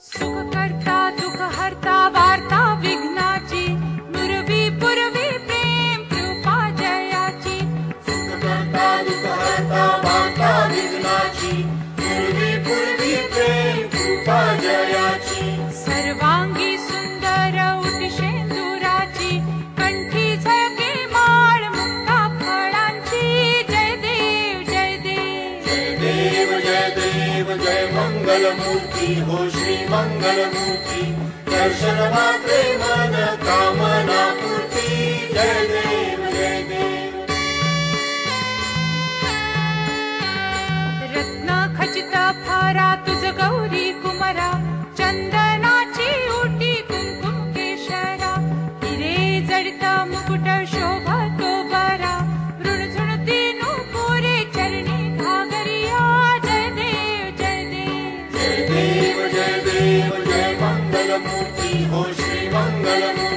सुख करता दुख हरता वार्ता विघ्नाची नुरवी पुरवी प्रेम कृपा जयाची सुख करता दुख हरता वार्ता विघ्नाची नुरवी पुरवी प्रेम कृपा जयाची सर्वांगी सुंदर उटिशेंदुराची कंठी झळके माळ मुक्ता फळांची जय देव जय देव जय देव जय देव जय मंगलमूर्ती हो श्री मंगलमूर्ती दर्शन मात्रे मन कामना पूर्ती जय देव जय देव रत्न खचित फारा तुझ गौरी कुमरा चंदनाची उटी कुंकुम केशरा हिरे जडित मुकुट शोभतो बरा ऋणझुणती नुपुरे चरणी घागरिया जय देव जय देव जय देव जय देव जय मंगलमूर्ती हो श्री मंगलमूर्ती